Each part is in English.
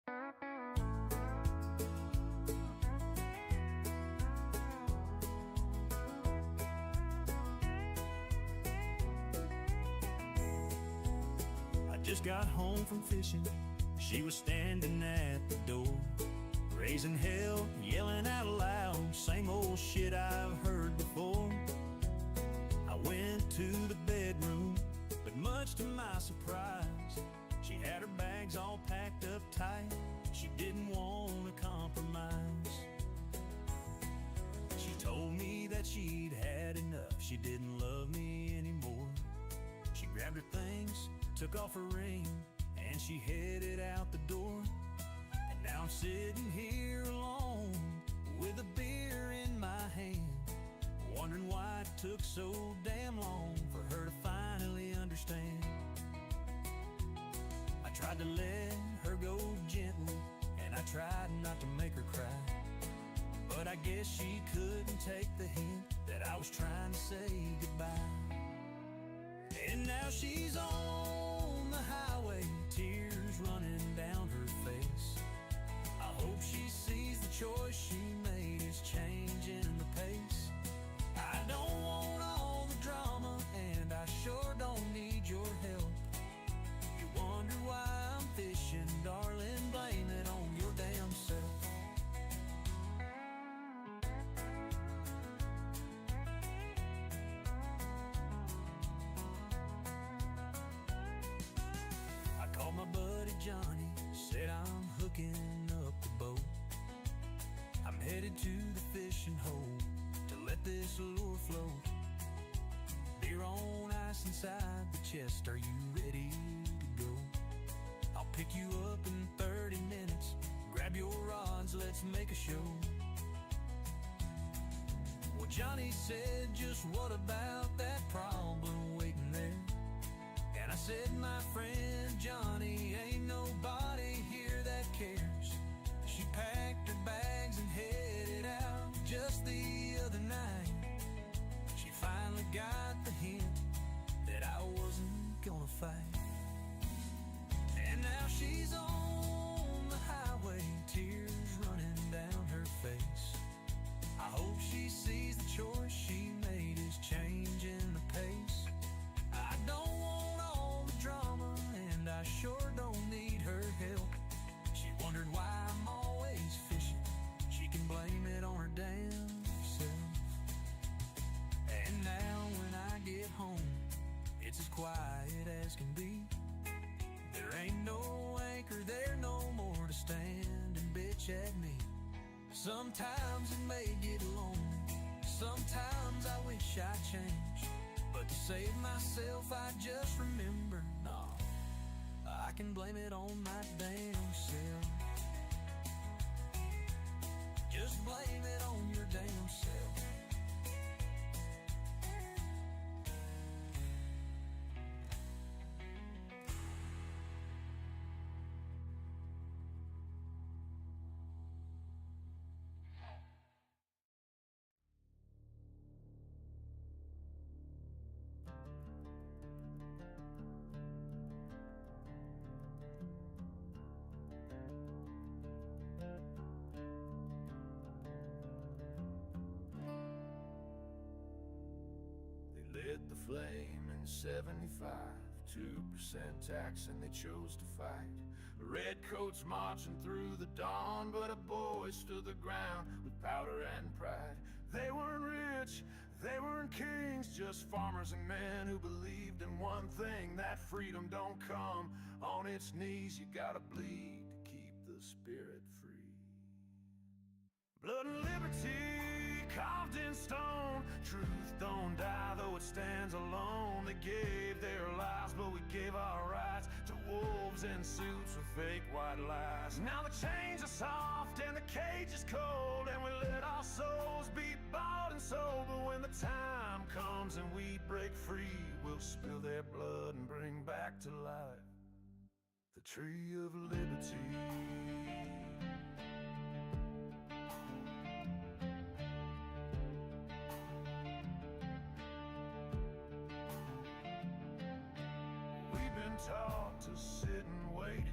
I just got home from fishing. She was standing at the door, raising hell, yelling out loud, same old shit I've heard before. I went to the bedroom, but much to my surprise, she had her bags all packed up tight. She didn't want to compromise. She told me that she'd had enough, she didn't love me anymore. She grabbed her things, took off her ring, and she headed out the door. And now I'm sitting here alone with a beer in my hand, wondering why it took so damn long for her to finally understand. I tried to let her go gently, and I tried not to make her cry, but I guess she couldn't take the hint that I was trying to say goodbye. And now she's on the highway, tears running down her face. I hope she sees the choice she made is changing the pace. I don't want all the drama, and I sure don't need your help. You wonder why I'm fishing, darling, blame it on your damn self. I called my buddy Johnny, said I'm hooking up the boat. I'm headed to the fishing hole to let this lure float. Beer on ice inside the chest, are you ready to go? I'll pick you up in 30 minutes, grab your rods, let's make a show. Well, Johnny said, just what about that problem waiting there? And I said, my friend Johnny, ain't nobody here that cares. She packed her bags and headed out just the other night. She finally got the hint that I wasn't gonna fight. And now she's on the highway, tears running down her face. I hope she sees the choice she made is changing the pace. I don't want all the drama, and I sure don't need her help. She wondered why I'm always fishing, she can blame it on her damn self. And now when I get home, it's as quiet as can be. There ain't no anchor there no more to stand and bitch at me. Sometimes it may get lonely, sometimes I wish I changed, but to save myself I just remember, nah, I can blame it on my damn self. Just blame it on your damn self. Lit the flame in 75, 2% tax, and they chose to fight. Redcoats marching through the dawn, but a boy stood the ground with powder and pride. They weren't rich, they weren't kings, just farmers and men who believed in one thing, that freedom don't come on its knees. You gotta bleed to keep the spirit free. Blood and liberty carved in stone, truth don't die though it stands alone. They gave their lives but we gave our rights to wolves in suits with fake white lies. Now the chains are soft and the cage is cold, and we let our souls be bought and sold. But when the time comes and we break free, we'll spill their blood and bring back to life the tree of liberty. Taught to sit and wait,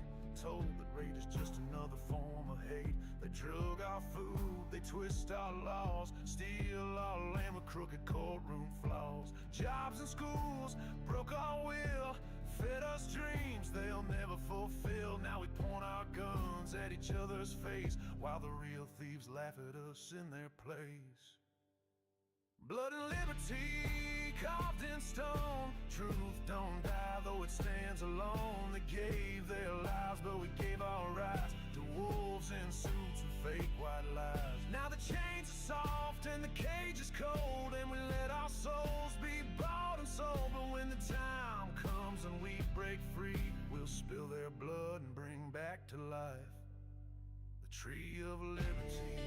told that plate is just another form of hate. They drug our food, they twist our laws, steal our land with crooked courtroom flaws. Jobs and schools broke our will, fed us dreams they'll never fulfill. Now we point our guns at each other's face, while the real thieves laugh at us in their place. Blood and liberty carved in stone. Truth don't die, though it stands alone. They gave their lives, but we gave our rights to wolves in suits with fake white lies. Now the chains are soft and the cage is cold, and we let our souls be bought and sold. But when the time comes and we break free, we'll spill their blood and bring back to life the tree of liberty.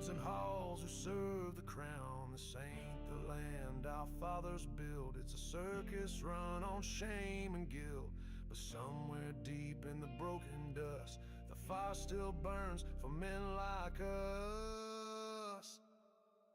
And halls who serve the crown. This ain't the land our fathers built. It's a circus run on shame and guilt. But somewhere deep in the broken dust, the fire still burns for men like us.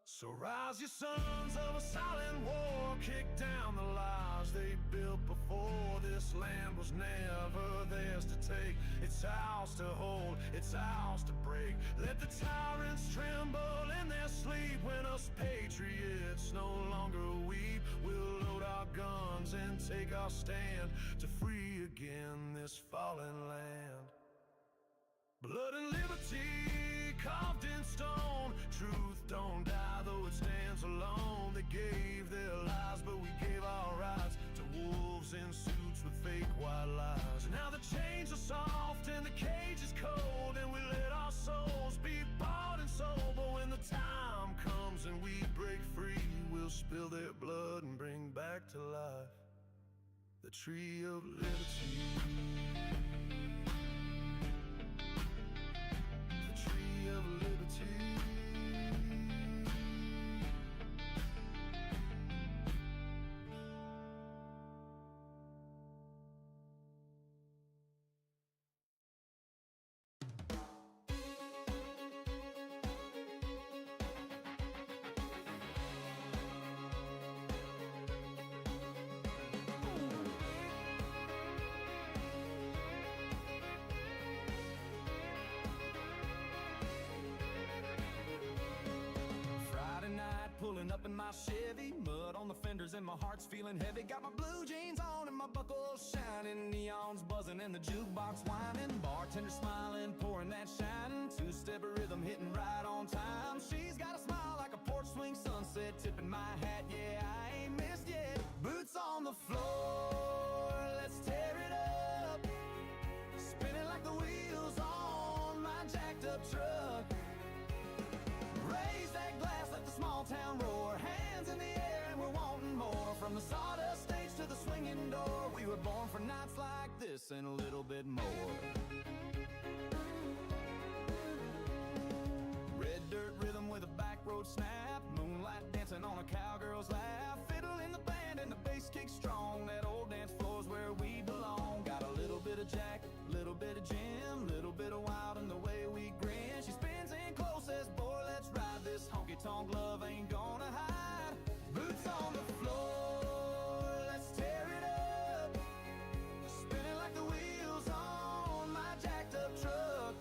So rise, you sons of a silent war, kick down the lies they built before. This land was never theirs to take, it's ours to hold, it's ours to break. Let the tyrants tremble in their sleep when us patriots no longer weep. We'll load our guns and take our stand to free again this fallen land. Blood and liberty carved in stone. Truth don't die, though it stands alone. They gave their lives, but we gave our rights to wolves in suits with fake white lies. Now the chains are soft and the cage is cold, and we let our souls be bought and sold. But when the time comes and we break free, we'll spill their blood and bring back to life the tree of liberty. Of liberty. Pulling up in my Chevy, mud on the fenders and my heart's feeling heavy. Got my blue jeans on and my buckles shining, neons buzzing and the jukebox whining. Bartender smiling, pouring that shining, two-step rhythm hitting right on time. She's got a smile like a porch swing sunset, tipping my hat, yeah, I ain't missed yet. Boots on the floor, let's tear it up, spinning like the wheels on my jacked up truck. Raise that glass, let the small town roar, hands in the air and we're wanting more. From the sawdust stage to the swinging door, we were born for nights like this and a little bit more. Red dirt rhythm with a back road snap, moonlight dancing on a cowgirl's laugh, fiddle in the band and the bass kicks strong. That old dance floor's where we belong. Got a little bit of Jack, little bit of Jim, little bit of Wild in the way we grin. She spins in close, says, boy, let's ride this honky-tonk love ain't gonna hide. Boots on the floor, let's tear it up, spinning like the wheels on my jacked up truck.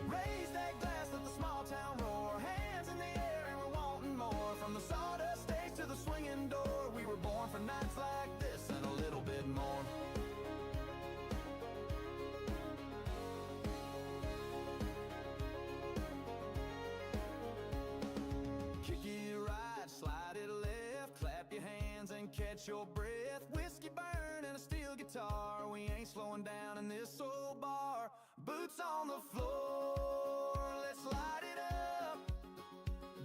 Raise that glass, let the small town roar, hands in the air and we're wanting more. From the sawdust stage to the swinging door, we were born for nights like this and a little bit more. Catch your breath, whiskey burn and a steel guitar. We ain't slowing down in this old bar. Boots on the floor, let's light it up.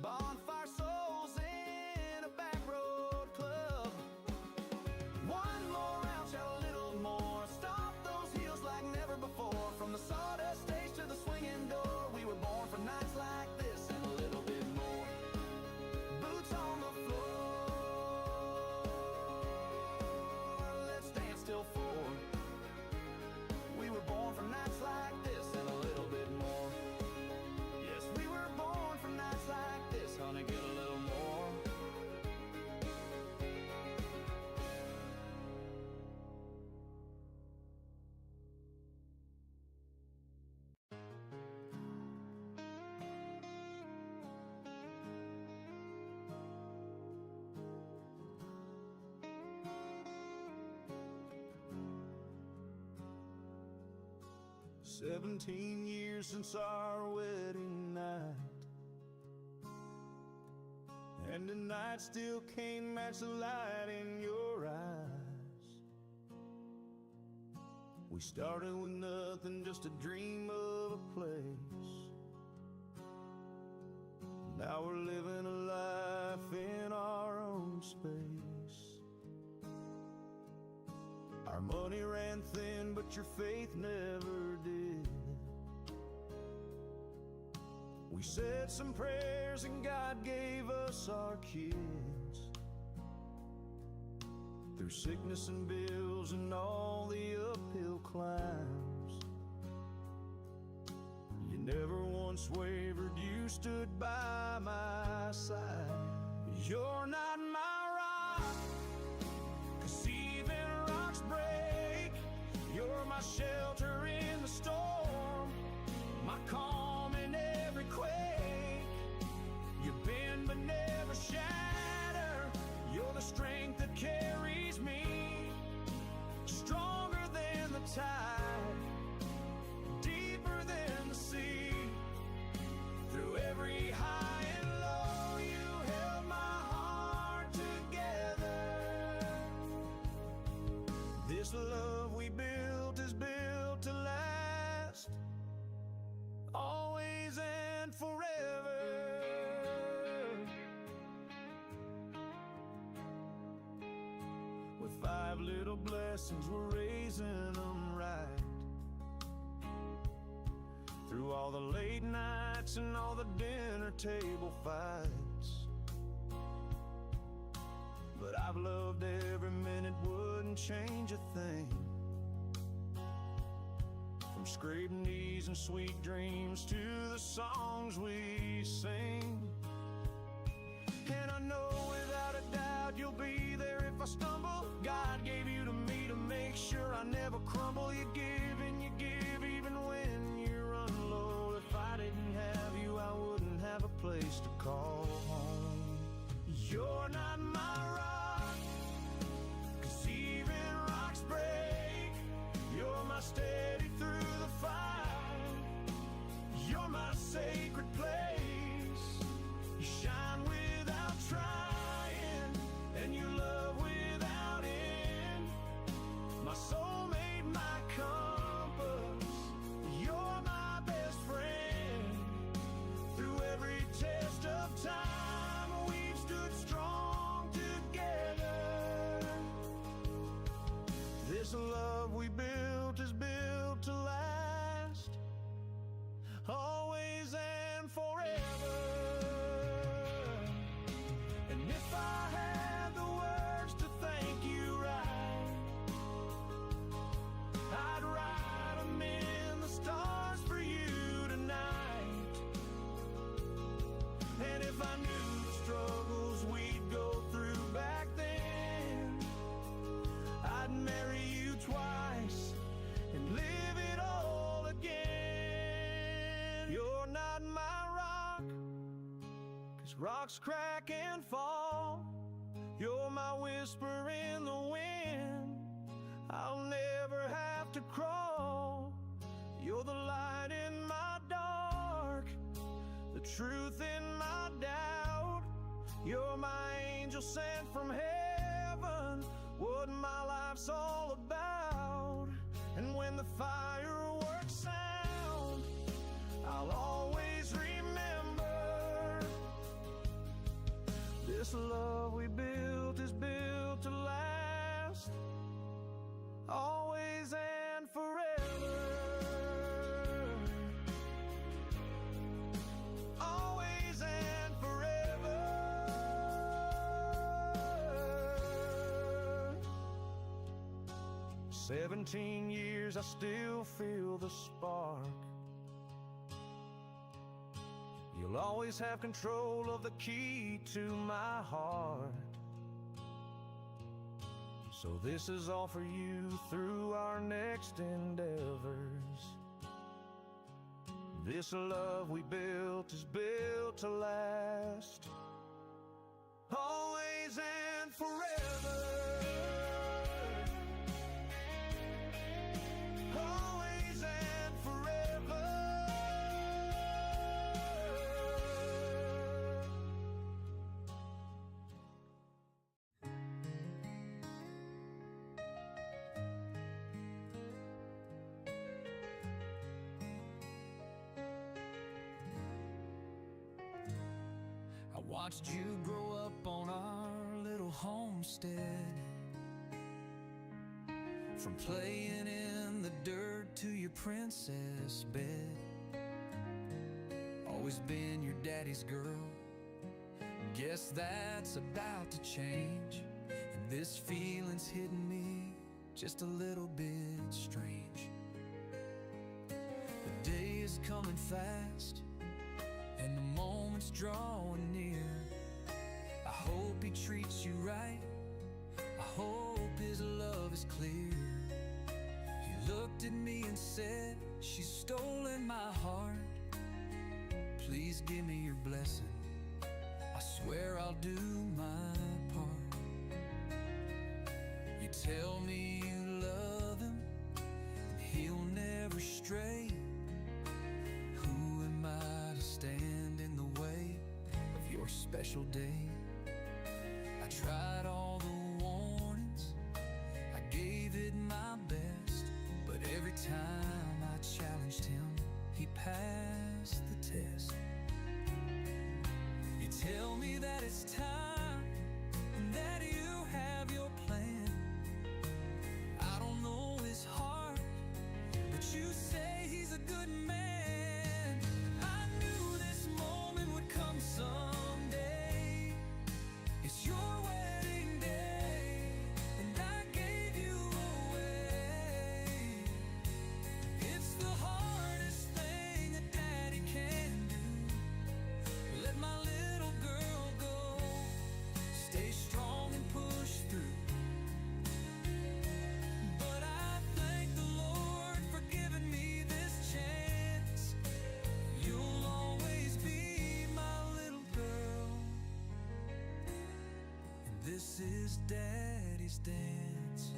Bonfire souls in a back road club. One more round, shout a little more. Stomp those heels like never before. From the sawdust stage to the swinging door, we were born for nights like this and a little bit more. Boots on the floor, till 4. We were born for nights like this. 17 years since our wedding night, and tonight still can't match the light in your eyes. We started with nothing, just a dream of a place. Now we're living a life in our own space. Our money ran thin, but your faith never did. We said some prayers and God gave us our kids. Through sickness and bills and all the uphill climbs, you never once wavered, you stood by my side. You're not my rock, 'cause even rocks break. You're my shelter in the storm, my calm in every quake. You bend but never shatter. You're the strength that carries me, stronger than the tide, deeper than the sea. Through every high and low, you held my heart together. This love we built is built to last, always and forever. With 5 little blessings, we're raising them right. Through all the late nights and all the dinner table fights, but I've loved every minute, wouldn't change a thing. From scraped knees and sweet dreams to the songs we sing. And I know without a doubt you'll be there if I stumble. God gave you to me to make sure I never crumble. You give and you give even when you run low. If I didn't have you, I wouldn't have a place to call home. You're not my rock, 'cause even rocks break. You're my steady through the fight. You're my sacred place. You shine without trying, and you love without end. My soulmate, my compass. You're my best friend. Through every test of time, we've stood strong together. This love we built is built to last, always and forever. And if I had the words to thank you right, I'd write them in the stars for you tonight. And if I knew the struggles we'd go through back then, I'd marry you twice and live it all again. You're not my rock, 'cause rocks crack and fall. You're my whisper in the wind, I'll never have to crawl. You're the light in my dark, the truth in my doubt. You're my angel sent from heaven, what my life's all about. And when the fireworks sound, I'll always remember. This love we built is built to last, always and forever. Always and forever. 17 years, I still feel the spark. You'll always have control of the key to my heart. So this is all for you through our next endeavors. This love we built is built to last, always and forever. Always and forever. Watched you grow up on our little homestead, from playing in the dirt to your princess bed. Always been your daddy's girl. Guess that's about to change, and this feeling's hitting me just a little bit strange. The day is coming fast, and the moment's drawing near. I hope he treats you right, I hope his love is clear. He looked at me and said, she's stolen my heart. Please give me your blessing, I swear I'll do my part. You tell me you love him, and he'll never stray. Who am I to stand in the way of your special day? I tried all the warnings, I gave it my best, but every time I challenged him, he passed the test. You tell me that it's time, and that you have your plan. I don't know his heart, but you say he's a good man. I knew this moment would come someday. It's your wedding day, and I gave you away. It's the hardest thing a daddy can do. Let my little girl go. Stay strong and push through. But I thank the Lord for giving me this chance. You'll always be my little girl, and this is Daddy's dance.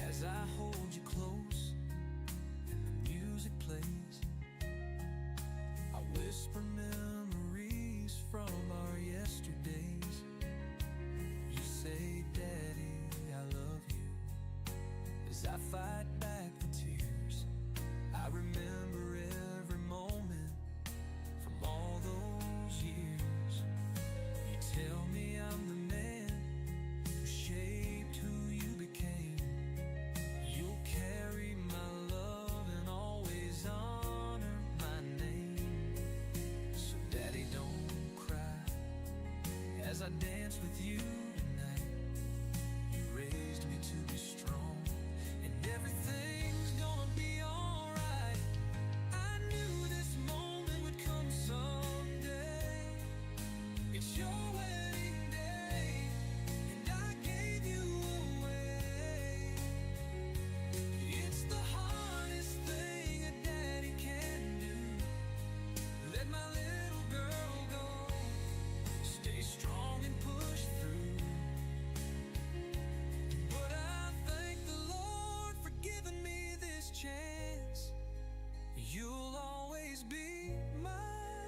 As I hold you close and the music plays, I whisper memories from our yesterdays. You say, Daddy, I love you, as I fight back the tears. I remember every moment from all those years. You tell me I'm the man who shaped who you became. You'll carry my love and always honor my name. So Daddy, don't cry as I dance with you tonight. You raised me to be strong, and everything's gonna be alright. I knew this moment would come someday. It's your wedding day, and I gave you away. It's the hardest thing a daddy can do. Let my little girl go. Stay strong and push through. But I thank the Lord for giving me this chance. You'll always be my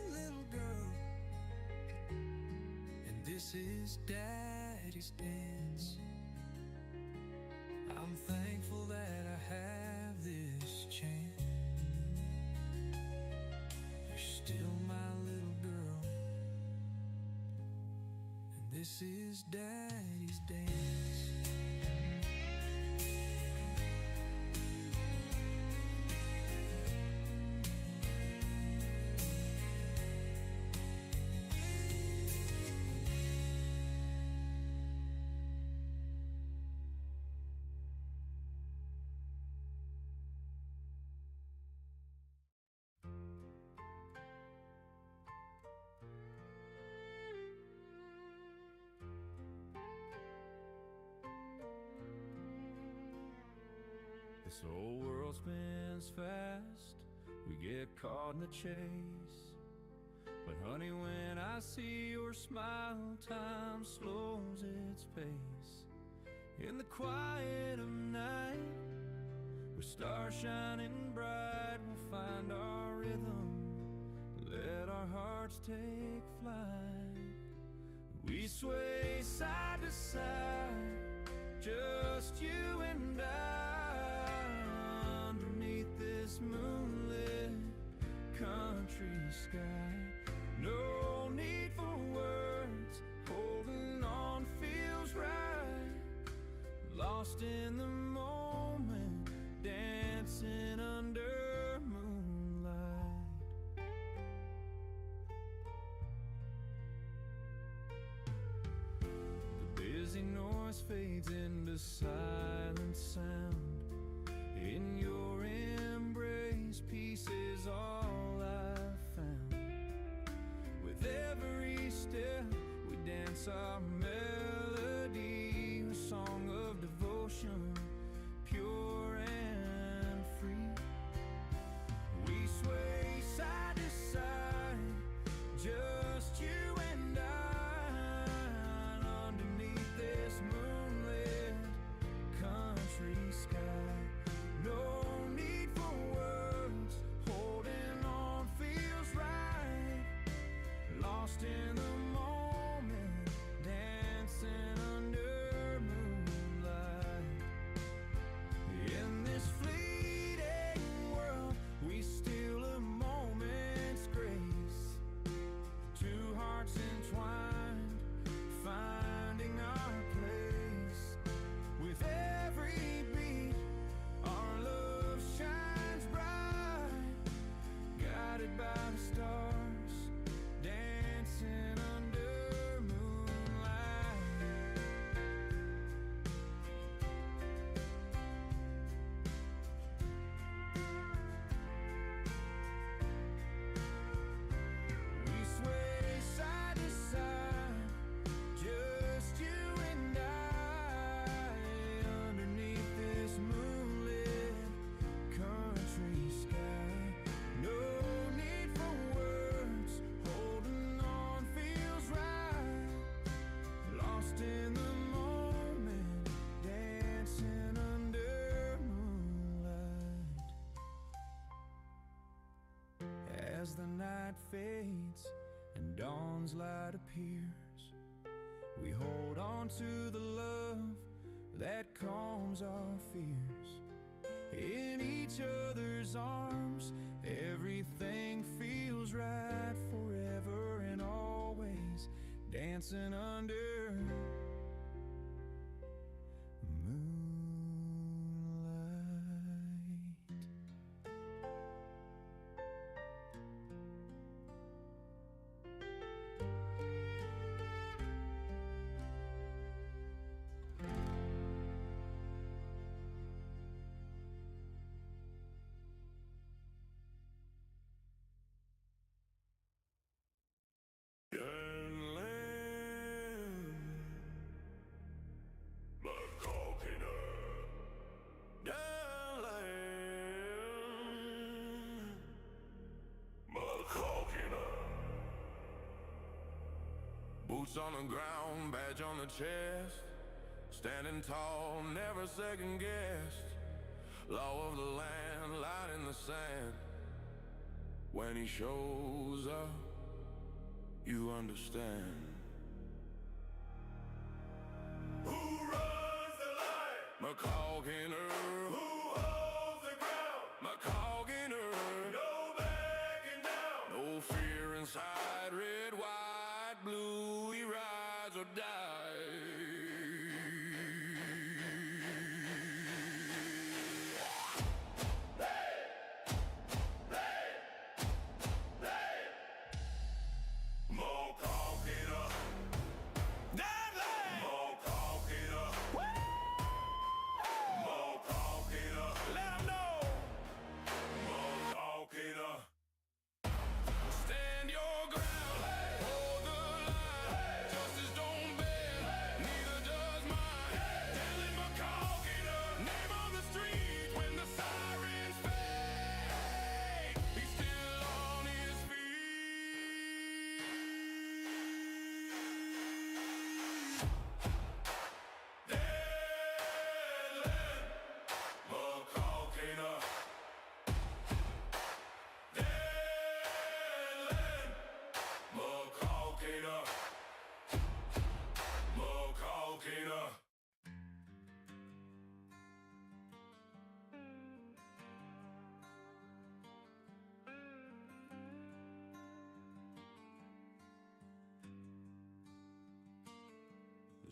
little girl, and this is Daddy's dance. I'm thankful that I have this chance. You're still my little girl, and this is Daddy's dance. This old world spins fast, we get caught in the chase. But honey, when I see your smile, time slows its pace. In the quiet of night, with stars shining bright, we'll find our rhythm, let our hearts take flight. We sway side to side, just you and I, underneath this moonlit country sky. No need for words, holding on feels right. Lost in the moment, dancing under moonlight. The busy noise fades into silent sound. In your embrace, peace is all I've found. With every step, we dance our melody, a song of devotion, pure and free. We sway side to side, just you and I, underneath this moonlit country sky. No need for words, holding on feels right. Lost in the moment, dancing under moonlight. In this fleeting world, we steal a moment's grace. Two hearts entwined, finding our place. With every beat, our love shines bright, guided by the stars, dancing under moonlight. We sway side to side, just you and I, underneath this moonlit country sky. No need for words, holding on feels right. Lost in the moment, dancing under moonlight. As the night fades and dawn's light appears, we hold on to the love that calms our fears. In each other's arms, everything feels right, forever and always, dancing under moonlight. Boots on the ground, badge on the chest, standing tall, never second guessed. Law of the land, light in the sand. When he shows up, you understand. Who runs the line? McCall Kinner. Who holds the ground? McCall Kinner. No backing down. No fear inside. Red, white, blue. He rides or dies. More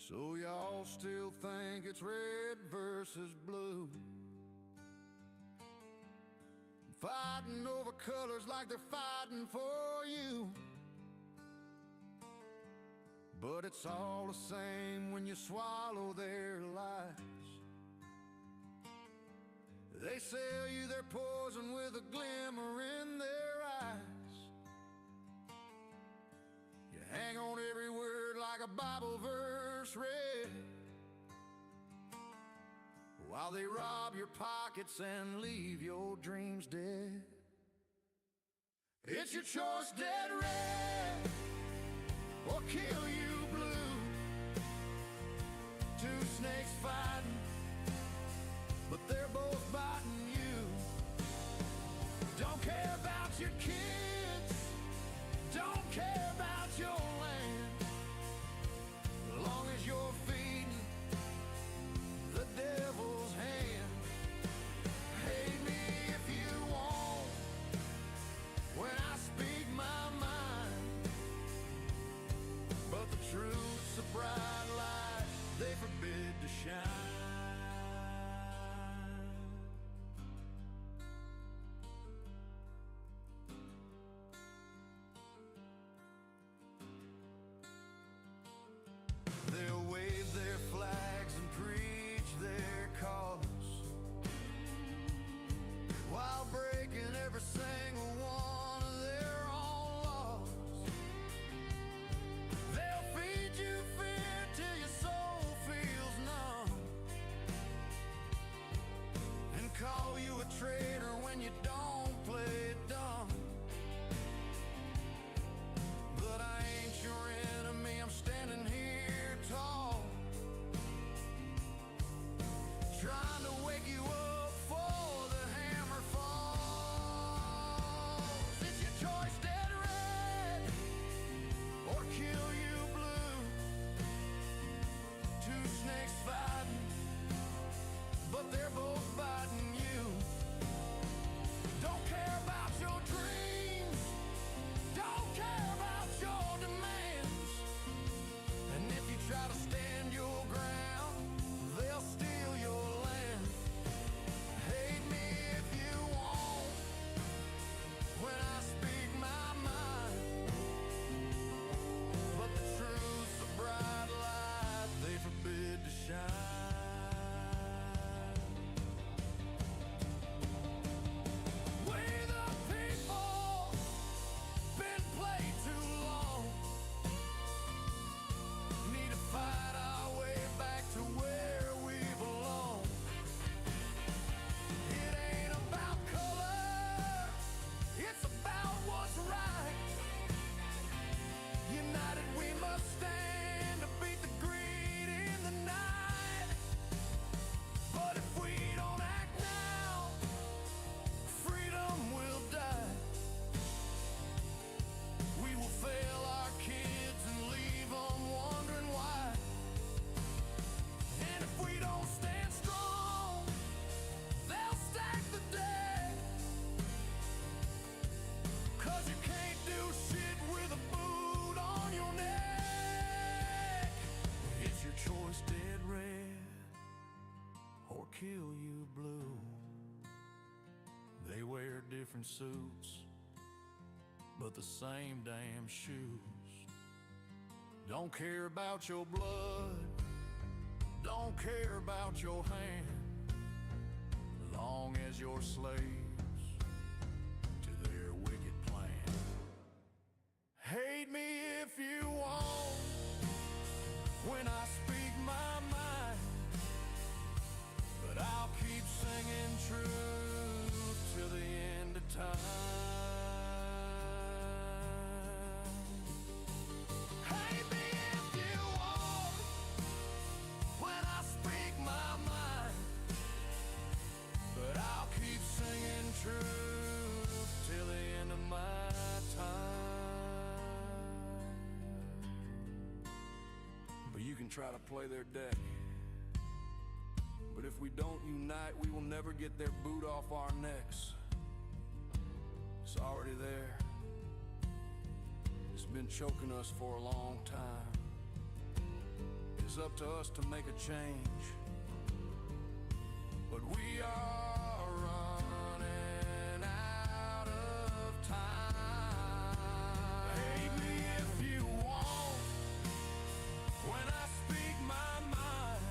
So y'all still think it's red versus blue, fighting over colors like they're fighting for you. But it's all the same when you swallow their lies. They sell you their poison with a glimmer in their eyes. You hang on every word like a Bible verse read, while they rob your pockets and leave your dreams dead. It's your choice, dead red, or kill you blue. Two snakes fighting, but they're both biting you. Don't care about your kids, don't care about your land, as long as you're feeding the devil's hand. Hate me if you want, when I speak my mind, but the truth's a bright light they forbid to shine. They'll wave their flags and preach their cause, while breaking every single one of their own laws. They'll feed you fear till your soul feels numb, and call you a traitor when you don't play dumb. But I ain't your enemy, I'm standing here tall, trying to wake you up before the hammer falls. It's your choice, dead red, or kill you blue. Two snakes fighting, but they're both biting you. Don't care about your dreams, don't care about your demands, and if you try to stand your ground, they'll steal your land. Hate me if you want, when I speak my mind, but the truth's a bright light they forbid to shine. We the people been played too long, need to fight our way back to where we belong. It ain't about color, it's about what's right. United we must stand to beat the greed in the night. But if we don't act now, freedom will die. We will fail our kids and leave them wondering why. And if we don't stand strong, they'll stack the deck, 'cause you can't do shit with a boot on your neck. It's your choice, dead red, or kill you blue. They wear different suits, but the same damn shoes. Don't care about your blood, don't care about your hand, long as you're slaves to their wicked plan. Hate me if you want, when I speak my mind, but I'll keep singing truth till the end of time. Hate me if you want, when I speak my mind, but I'll keep singing truth till the end of my time. But you can try to play their deck, but if we don't unite, we will never get their boot off our necks. It's already there. It's been choking us for a long time. This it's up to us to make a change. But we are running out of time. Hate me if you want when I speak my mind,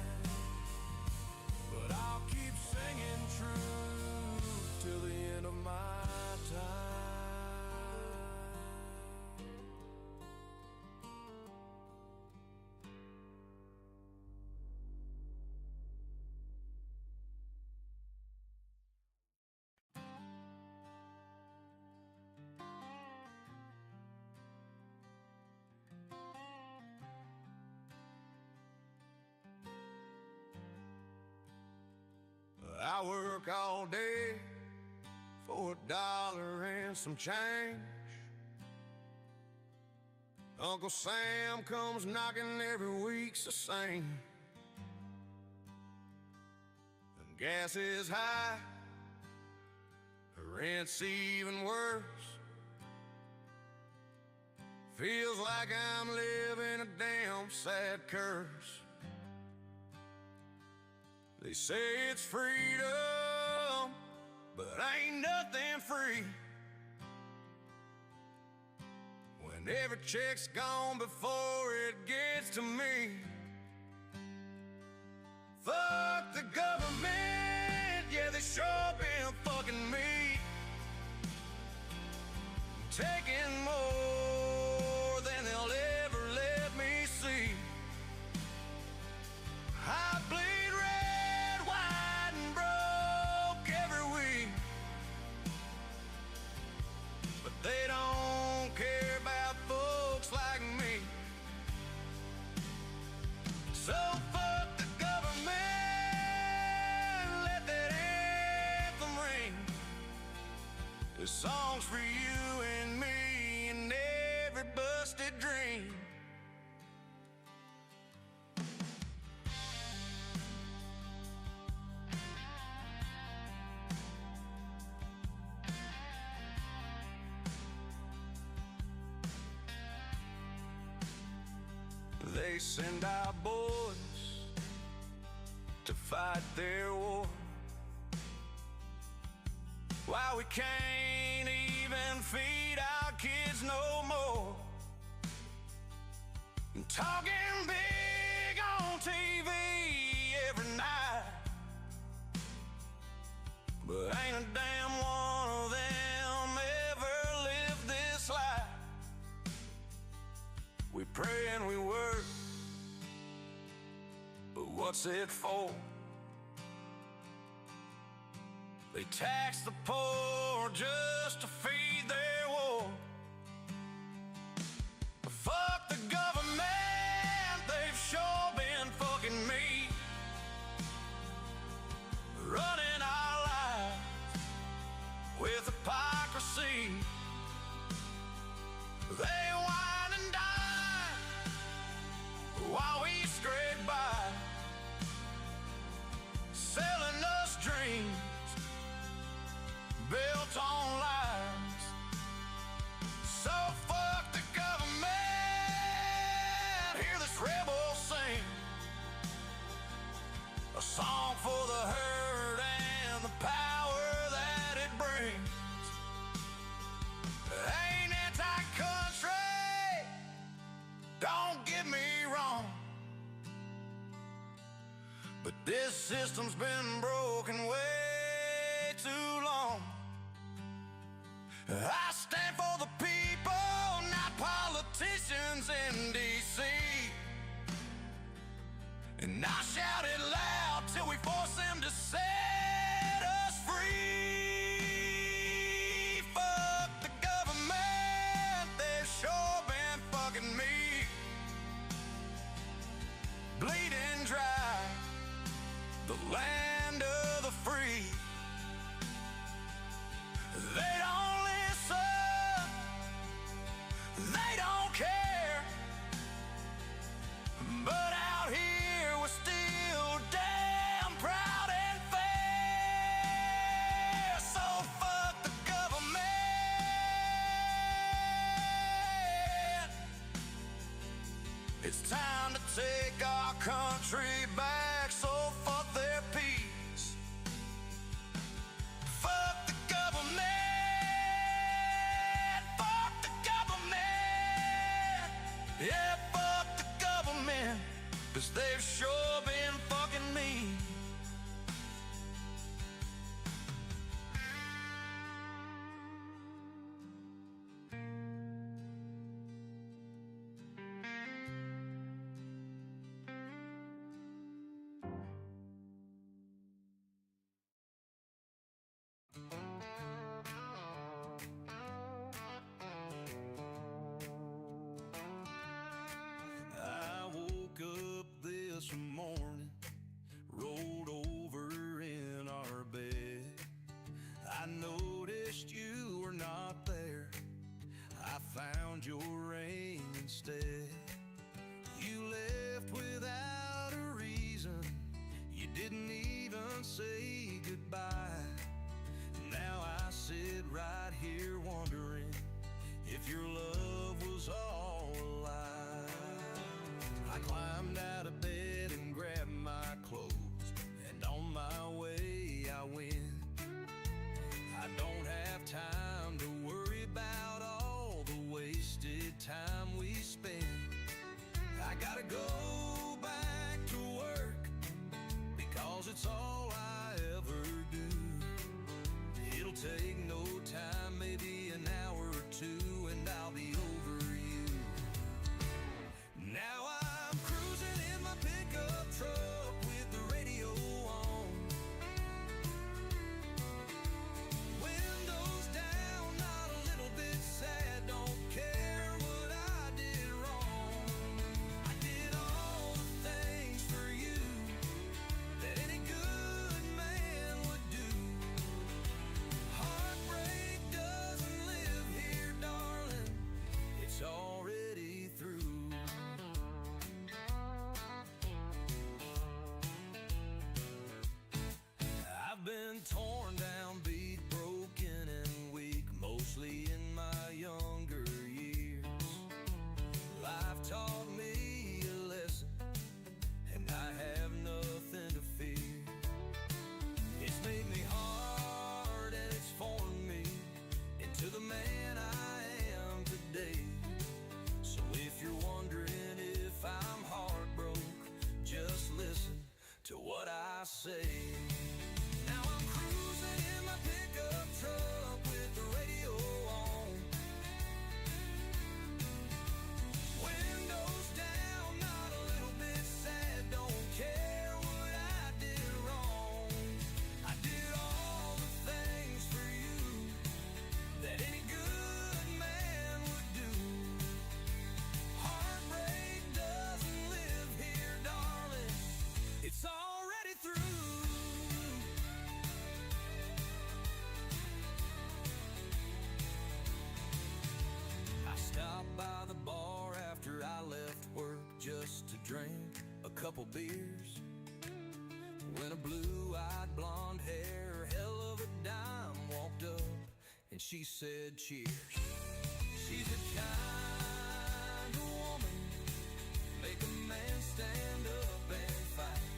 but I'll keep singing true till the end of my time. I work all day for $1 and some change. Uncle Sam comes knocking every week's the same. And gas is high, rent's even worse. Feels like I'm living a damn sad curse. They say it's freedom, but ain't nothing free when every check's gone before it gets to me. Fuck the government, yeah, they sure been fucking me, taking more than they'll ever let me see. I bleed they don't care about folks like me. So fuck the government, let that anthem ring. This song's for you and me and every busted dream. They send our boys to fight their war, while we can't even feed our kids no more. And talking big on TV every night, but ain't a damn one of them ever lived this life. We pray and we work, but what's it for? They tax the poor just to feed their war. Fuck the government, they've sure been fucking me, running our lives with hypocrisy. They wine and dine while we scrape by, selling us dreams built on lies. So fuck the government, hear this rebel sing a song for the herd and the power that it brings. Ain't anti-country, don't get me wrong, but this system's been broken way too long. I stand for the people, not politicians in D.C. And I shout it loud till we force them to set us free. Fuck the government, they've sure been fucking me, bleeding dry the land of the free. They don't listen, they don't care, but out here we're still take our country back, so fuck their peace. Fuck the government. Fuck the government. Yeah, fuck the government, 'cause they've sure been fucking me. I woke up this morning, rolled over in our bed. I noticed you were not there. I found your ring instead. You left without a reason. You didn't even say goodbye. Now I sit right here wondering if your love was all a lie. I climbed out of bed and grabbed my clothes, and on my way I went. I don't have time to worry about all the wasted time we spent. I gotta go back to work, because it's all I ever do. It'll take no time, maybe an hour or two, and I'll be over you. Now I'm cruising in my pickup truck with the radio on. Windows down, not a little bit sad, don't care what I did wrong. I did all the things for you that any good man would do. Heartbreak doesn't live here, darling, it's already through. I've been torn down, beat, broken, and weak, mostly in my younger years. Life taught me a lesson, and I have nothing to fear. It's made me hard, and it's formed me into the man I am today. So if you're wondering if I'm heartbroken, just listen to what I say. Now I'm cruising in my pickup truck with the radio on. Windows down, not a little bit sad, don't care what I did wrong. I did all the things for you that any good man would do. Heartbreak doesn't live here, darling, it's already through. I stopped by the bar after I left work just to drink a couple beers, when a blue-eyed blonde hair, hell of a dime, walked up and she said cheers. She's the kind of woman make a man stand up and fight.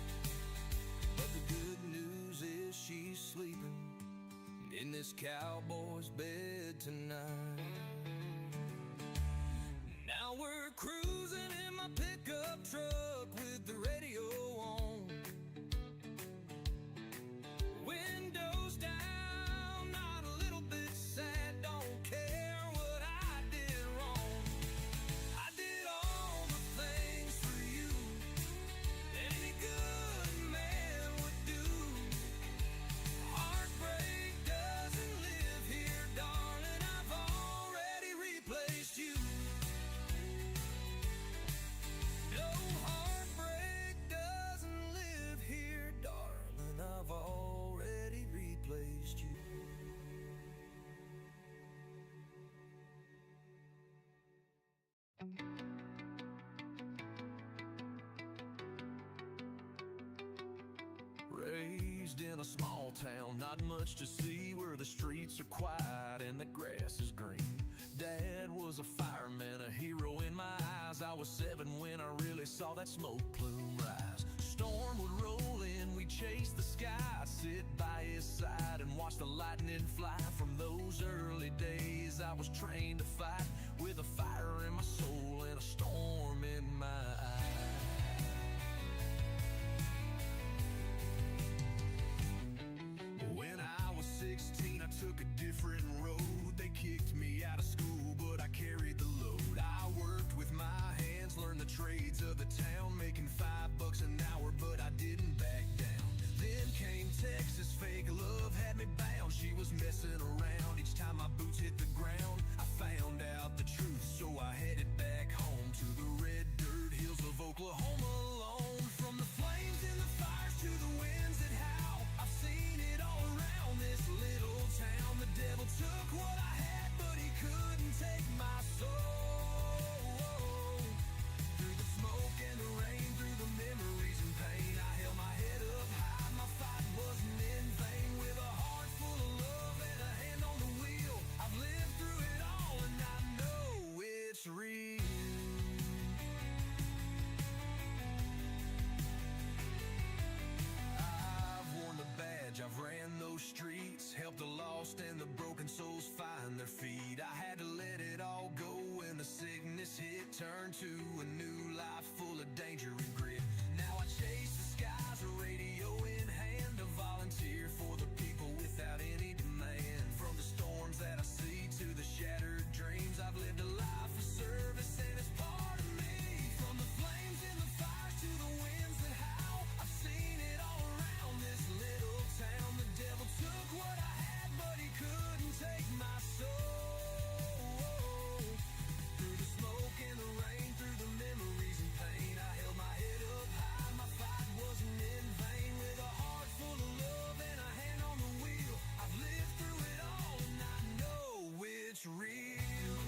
But the good news is she's sleeping in this cowboy's bed tonight. Now we're cruising in my pickup truck with the radio on. Windows down, not a little bit sad, don't care what I did wrong. I did all the things for you that any good man would do. Heartbreak doesn't live here, darling, I've already replaced you. No, heartbreak doesn't live here, darling, I've already replaced you. Raised in a small town, not much to see, where the streets are quiet and the grass is green. Dad was a fireman, a hero in my eyes. I was 7 when I really boys saw that smoke plume rise. Storm would roll in, we'd chase the sky, sit by his side and watch the lightning fly. From those early days I was trained to fight, with a fire in my soul and a storm in my eye. When I was 16 I took a different road. They kicked me out of school but I carried the load. I worked with my hands, learned the trades of the town, making $5 an hour, but I didn't back down. Then came Texas, fake love had me bound. She was messing around each time my boots hit the ground. I found out the truth, so I headed back home to the red dirt hills of Oklahoma alone. From the flames and the fires to the winds that howl, I've seen it all around this little town. The devil took what I had, but he couldn't take my soul. Through the smoke and the rain, through the memories and pain, I held my head up high, my fight wasn't in vain. With a heart full of love and a hand on the wheel, I've lived through it all and I know it's real. I've worn the badge, I've ran those streets, helped the lost and the broken souls find their feet. I had to let it all go when the sickness hit, turned to a new life full of danger and grit. Now I chase the skies, a radio in hand, a volunteer for the people without any demand. From the storms that I see to the shattered dreams, I've lived a life of service and it's part of me. From the flames and the fires to the winds that howl, I've seen it all around this little town. The devil took what I had, but he couldn't take my soul. Through the smoke and the rain, through the memories and pain, I held my head up high, my fight wasn't in vain. With a heart full of love and a hand on the wheel, I've lived through it all and I know it's real.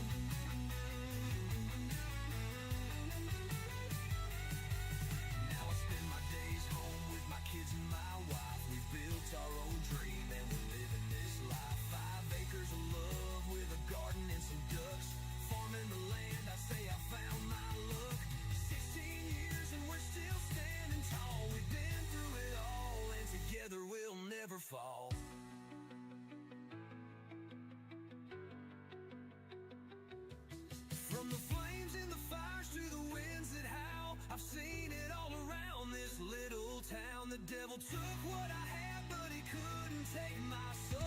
Now I spend my days home with my kids and my wife. We built our own dream and we're living this life. 5 acres of love with a garden and some ducks. Farming the land, I say I found my luck. 16 years and we're still standing tall. We've been through it all and together we'll never fall. From the flames and the fires to the winds that howl, I've seen it all around this little town. The devil took what I had, but he couldn't take my soul.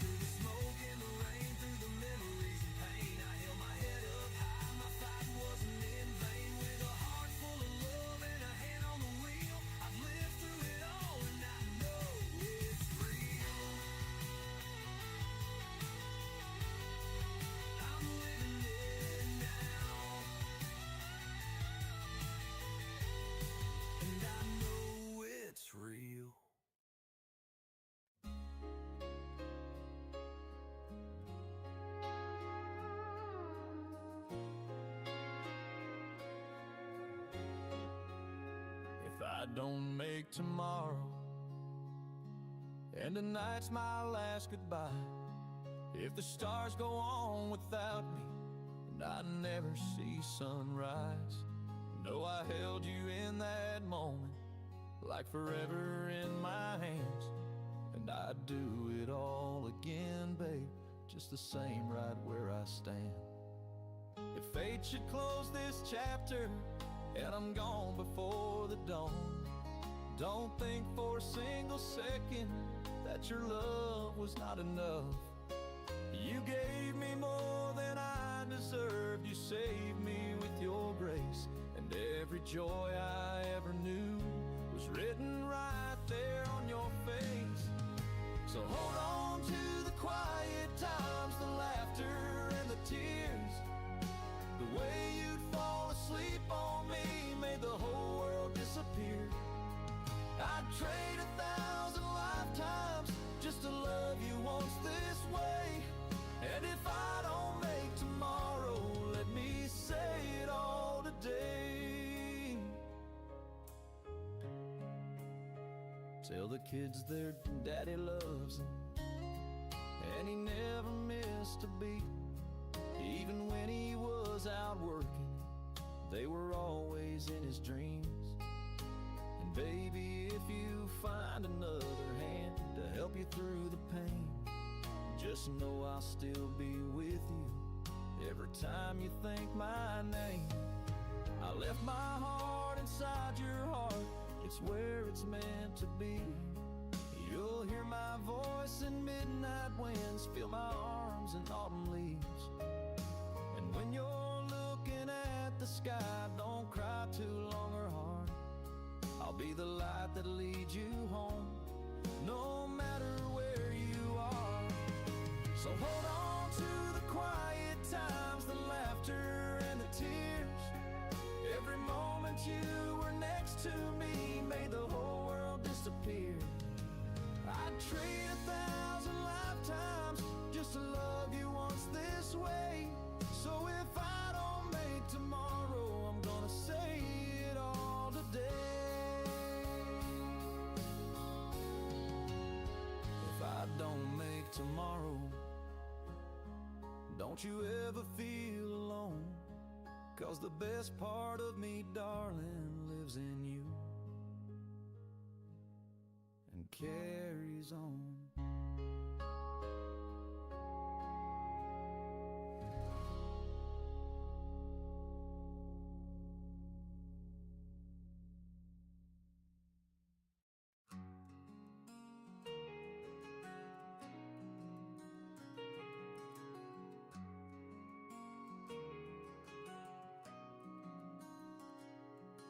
Through the smoke and the rain, through the memories and pain, I held my head up high, my fight wasn't in vain. With a heart full of love and a hand on the wheel, I've lived through it all and I know it's real. I'm living it now, and I know it's real. If I don't make tomorrow and tonight's my last goodbye, if the stars go on without me and I never see sunrise, know I held you in that moment like forever in my hands, and I'd do it all again, babe, just the same right where I stand. If fate should close this chapter and I'm gone before the dawn, don't think for a single second that your love was not enough. You gave me more than I deserved. You saved me with your grace, and every joy I ever knew was written right there on your face. So hold on to the quiet times, the laughter and the tears. The way you'd fall asleep on me made the whole world disappear. I'd trade 1,000 lifetimes just to love you once this way. And if I don't make tomorrow, let me say it all today. Tell the kids their daddy loves them, and he never missed a beat. Even when he was out working, they were always in his dreams. And baby, if you find another hand to help you through the pain, just know I'll still be with you every time you think my name. I left my heart inside your heart, it's where it's meant to be. You'll hear my voice in midnight winds, feel my arms in autumn leaves. And when you're looking at the sky, don't cry too long or hard. I'll be the light that leads you home, no matter where you are. So hold on to the quiet times, the laughter and the tears. Every moment you were next to me made the whole world disappear. I'd trade 1,000 lifetimes just to love you once this way. So if I don't make tomorrow, I'm gonna say it all today. If I don't make tomorrow, don't you ever feel alone, 'cause the best part of me, darling, lives in you and carries on.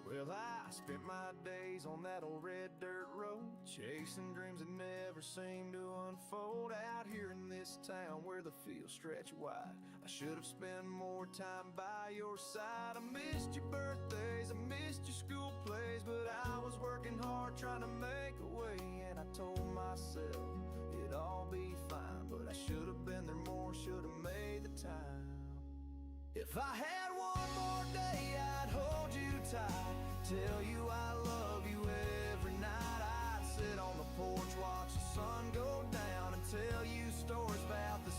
Well, I spent my days on that old red dirt road, chasing dreams that never seemed to unfold. Out here in this town where the fields stretch wide, I should have spent more time by your side. I missed your birthdays, I missed your school plays, but I was working hard trying to make a way. And I told myself it'd all be fine, but I should have been there more, should have made the time. If I had one more day, I'd hold you tight, tell you I love you every night. I'd sit on the porch, watch the sun go down, and tell you stories about the